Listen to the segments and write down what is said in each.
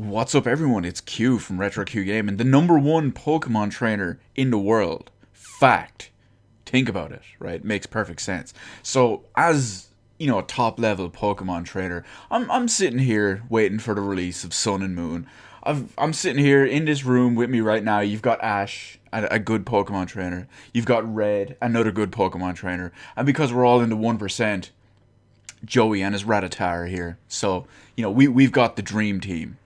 What's up, everyone? It's Q from Retro Q Gaming, the number one Pokemon trainer in the world. Fact. Think about it, right? Makes perfect sense. So, as a top level Pokemon trainer, I'm sitting here waiting for the release of Sun and Moon. I'm sitting here in this room with me right now. You've got Ash, a good Pokemon trainer. You've got Red, another good Pokemon trainer. And because we're all in the 1%, Joey and his Rattata are here. So, we've got the dream team.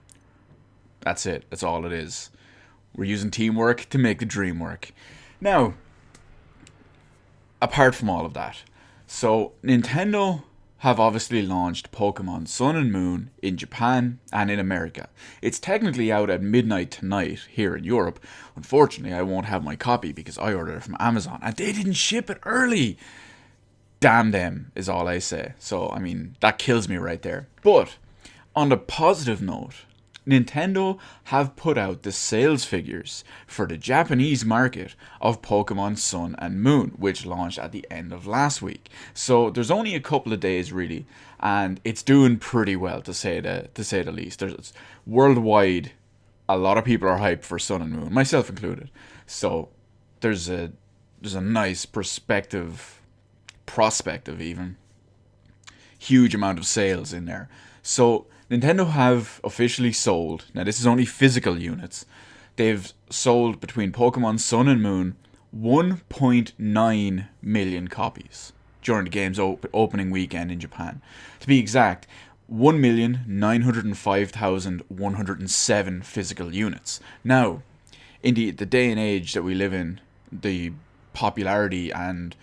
That's it. That's all it is. We're using teamwork to make the dream work. Now, apart from all of that, so Nintendo have obviously launched Pokemon Sun and Moon in Japan and in America. It's technically out at midnight tonight here in Europe. Unfortunately, I won't have my copy because I ordered it from Amazon and they didn't ship it early. Damn them, is all I say. So, that kills me right there. But, on the positive note, Nintendo have put out the sales figures for the Japanese market of Pokemon Sun and Moon, which launched at the end of last week. So there's only a couple of days really, and it's doing pretty well to say the least. There's worldwide, a lot of people are hyped for Sun and Moon, myself included. So there's a nice prospective even huge amount of sales in there. So Nintendo have officially sold, now this is only physical units, they've sold between Pokemon Sun and Moon 1.9 million copies during the game's opening weekend in Japan. To be exact, 1,905,107 physical units. Now, in the day and age that we live in, the popularity and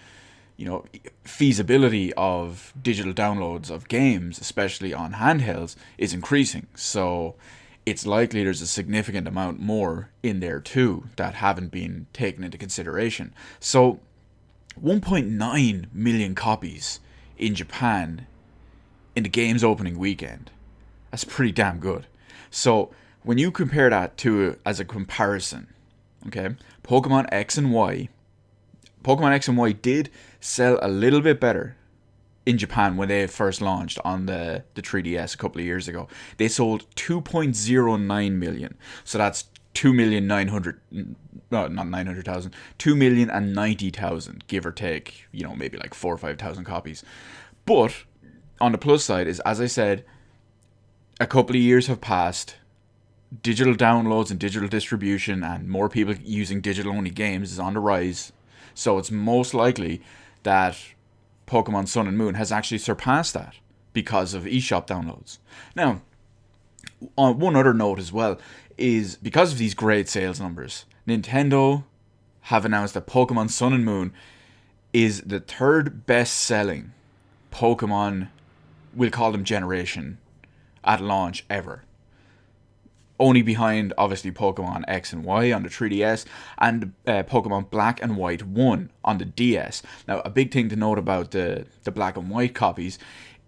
feasibility of digital downloads of games, especially on handhelds, is increasing. So it's likely there's a significant amount more in there too that haven't been taken into consideration. So 1.9 million copies in Japan in the game's opening weekend. That's pretty damn good. So when you compare that to, as a comparison, okay, Pokemon X and Y did sell a little bit better in Japan when they first launched on the 3DS a couple of years ago. They sold 2.09 million. So that's 2,90,000, give or take, maybe like 4 or 5,000 copies. But on the plus side is, as I said, a couple of years have passed. Digital downloads and digital distribution and more people using digital only games is on the rise. So it's most likely that Pokemon Sun and Moon has actually surpassed that because of eShop downloads. Now, on one other note as well, is because of these great sales numbers, Nintendo have announced that Pokemon Sun and Moon is the third best selling Pokemon, we'll call them generation, at launch ever. Only behind, obviously, Pokemon X and Y on the 3DS and Pokemon Black and White 1 on the DS. Now, a big thing to note about the Black and White copies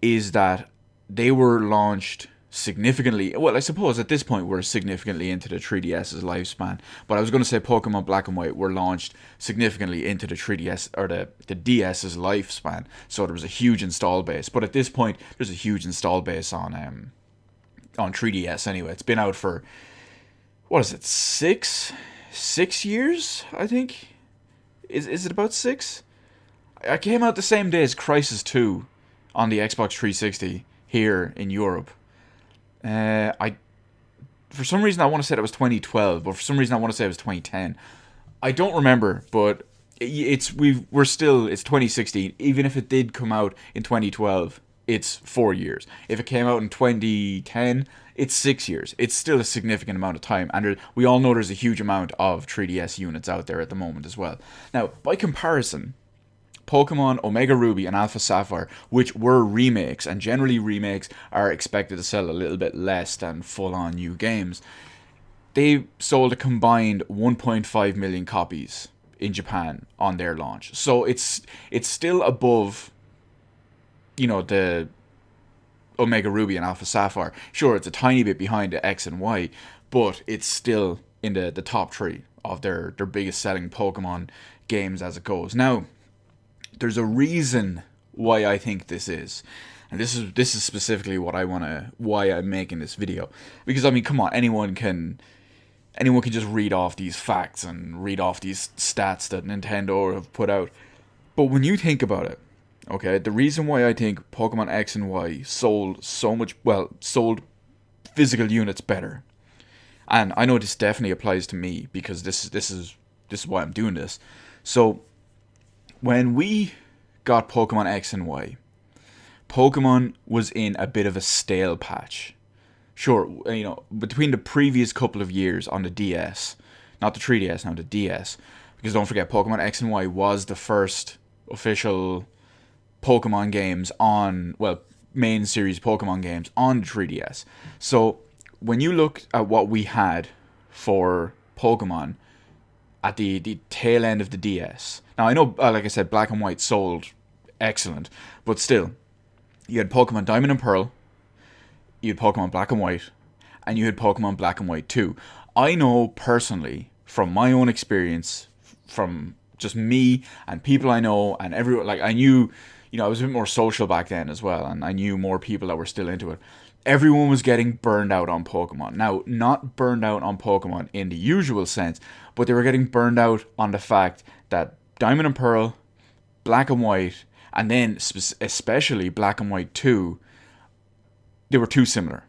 is that they were launched significantly, well, I suppose at this point we're significantly into the 3DS's lifespan, but I was going to say Pokemon Black and White were launched significantly into the 3DS, or the DS's lifespan, so there was a huge install base. But at this point, there's a huge install base on 3DS anyway. It's been out for, what is it, six years, I think? Is it about 6? I came out the same day as Crysis 2 on the Xbox 360 here in Europe. For some reason I want to say it was 2012, but for some reason I want to say it was 2010. I don't remember, but it's 2016. Even if it did come out in 2012, it's 4 years. If it came out in 2010, it's 6 years. It's still a significant amount of time, and we all know there's a huge amount of 3DS units out there at the moment as well. Now, by comparison, Pokemon Omega Ruby and Alpha Sapphire, which were remakes, and generally remakes are expected to sell a little bit less than full-on new games, they sold a combined 1.5 million copies in Japan on their launch. So it's still above the Omega Ruby and Alpha Sapphire. Sure, it's a tiny bit behind the X and Y, but it's still in the top 3 of their biggest selling Pokemon games as it goes. Now, there's a reason why I think this is. And this is specifically why I'm making this video, because I mean, come on, anyone can just read off these facts and read off these stats that Nintendo have put out. But when you think about it, okay, the reason why I think Pokemon X and Y sold sold physical units better, and I know this definitely applies to me because this is why I'm doing this. So when we got Pokemon X and Y, Pokemon was in a bit of a stale patch. Sure, between the previous couple of years on the DS, not the 3DS, now the DS, because don't forget, Pokemon X and Y was the first official Pokemon games main series Pokemon games on the 3DS. So when you look at what we had for Pokemon at the tail end of the DS, now I know, like I said, Black and White sold excellent, but still, you had Pokemon Diamond and Pearl, you had Pokemon Black and White, and you had Pokemon Black and White 2. I know personally, from my own experience, from just me and people I know, and everyone, like I knew, I was a bit more social back then as well, and I knew more people that were still into it. Everyone was getting burned out on Pokemon. Now, not burned out on Pokemon in the usual sense, but they were getting burned out on the fact that Diamond and Pearl, Black and White, and then especially Black and White 2, they were too similar.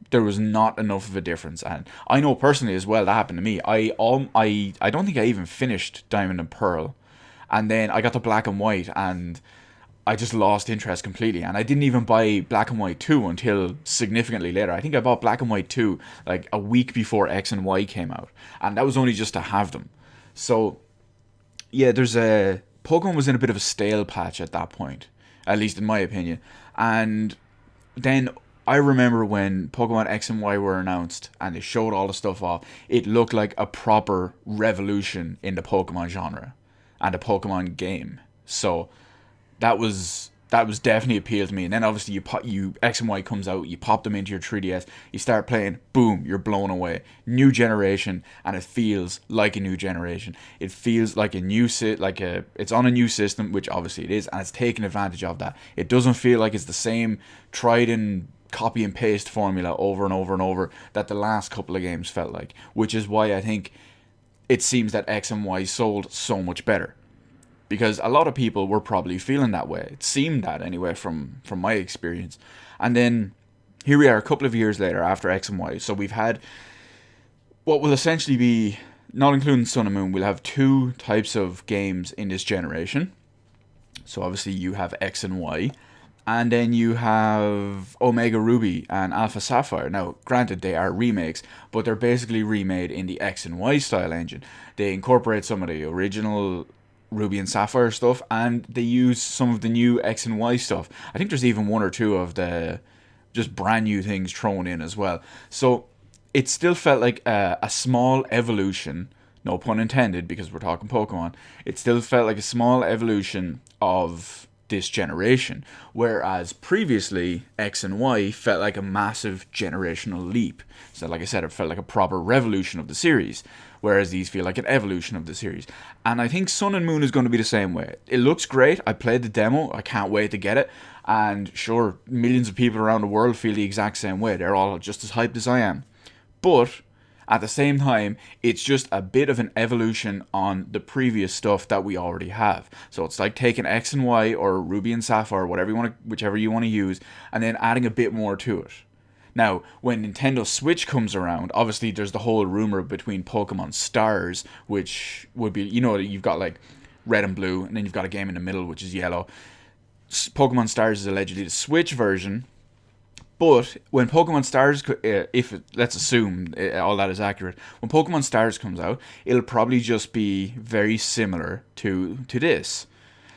There was not enough of a difference, and I know personally as well that happened to me. I don't think I even finished Diamond and Pearl, and then I got to Black and White, and I just lost interest completely. And I didn't even buy Black and White 2 until significantly later. I think I bought Black and White 2 like a week before X and Y came out, and that was only just to have them. So yeah, Pokemon was in a bit of a stale patch at that point, at least in my opinion. And then I remember when Pokemon X and Y were announced and they showed all the stuff off, it looked like a proper revolution in the Pokemon genre and the Pokemon game. So that was definitely appealed to me. And then obviously you X and Y comes out, you pop them into your 3DS, you start playing, boom, you're blown away. New generation, and it feels like a new generation. It feels like it's on a new system, which obviously it is, and it's taking advantage of that. It doesn't feel like it's the same tried and copy and paste formula over and over and over that the last couple of games felt like, which is why I think it seems that X and Y sold so much better, because a lot of people were probably feeling that way. It seemed that anyway from my experience. And then here we are a couple of years later after X and Y. So we've had what will essentially be, not including Sun and Moon, we'll have two types of games in this generation. So obviously you have X and Y, and then you have Omega Ruby and Alpha Sapphire. Now, granted, they are remakes, but they're basically remade in the X and Y style engine. They incorporate some of the original Ruby and Sapphire stuff, and they use some of the new X and Y stuff. I think there's even one or two of the just brand new things thrown in as well. So it still felt like a small evolution, no pun intended, because we're talking Pokemon. It still felt like a small evolution of this generation, whereas previously X and Y felt like a massive generational leap. So like I said, it felt like a proper revolution of the series, whereas these feel like an evolution of the series. And I think Sun and Moon is going to be the same way. It looks great. I played the demo. I can't wait to get it. And sure, millions of people around the world feel the exact same way. They're all just as hyped as I am. But at the same time, it's just a bit of an evolution on the previous stuff that we already have. So it's like taking X and Y or Ruby and Sapphire, whichever you want to use, and then adding a bit more to it. Now, when Nintendo Switch comes around, obviously there's the whole rumor between Pokemon Stars, which would be, you've got like red and blue, and then you've got a game in the middle, which is yellow. Pokemon Stars is allegedly the Switch version. But when Pokemon Stars, let's assume all that is accurate, when Pokemon Stars comes out, it'll probably just be very similar to this.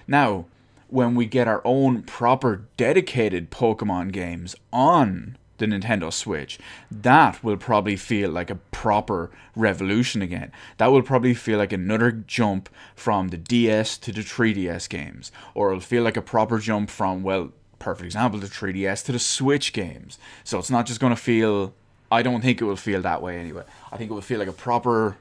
Now, when we get our own proper dedicated Pokemon games on the Nintendo Switch, that will probably feel like a proper revolution again. That will probably feel like another jump from the DS to the 3DS games. Or it'll feel like a proper jump from, perfect example, the 3DS to the Switch games. So it's not just going to feel, I don't think it will feel that way anyway. I think it will feel like a proper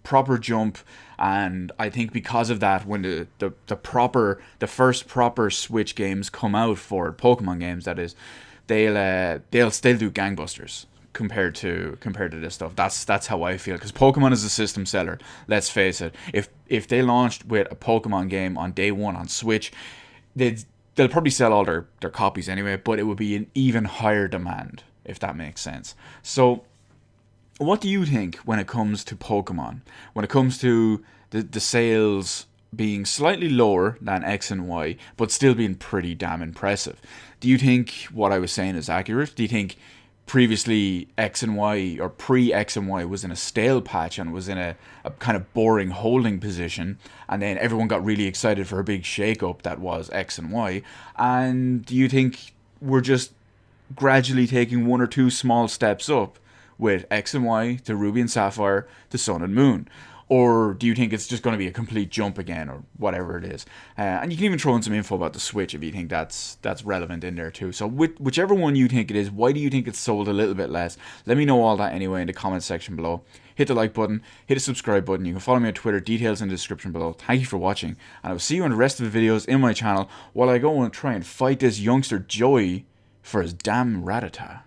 proper jump. And I think because of that, when the first proper Switch games come out for Pokemon games, that is, they'll still do gangbusters compared to this stuff. That's how I feel, because Pokemon is a system seller. Let's face it. If they launched with a Pokemon game on day one on Switch, they'll probably sell all their copies anyway, but it would be an even higher demand, if that makes sense. So what do you think when it comes to Pokemon? When it comes to the sales being slightly lower than X and Y, but still being pretty damn impressive. Do you think what I was saying is accurate? Do you think previously X and Y, or pre-X and Y, was in a stale patch and was in a kind of boring holding position, and then everyone got really excited for a big shake-up that was X and Y? And do you think we're just gradually taking one or two small steps up with X and Y to Ruby and Sapphire to Sun and Moon? Or do you think it's just going to be a complete jump again, or whatever it is? And you can even throw in some info about the Switch if you think that's relevant in there too. So whichever one you think it is, why do you think it's sold a little bit less? Let me know all that anyway in the comment section below. Hit the like button, hit the subscribe button. You can follow me on Twitter, details in the description below. Thank you for watching, and I will see you in the rest of the videos in my channel while I go and try and fight this youngster Joey for his damn Rattata.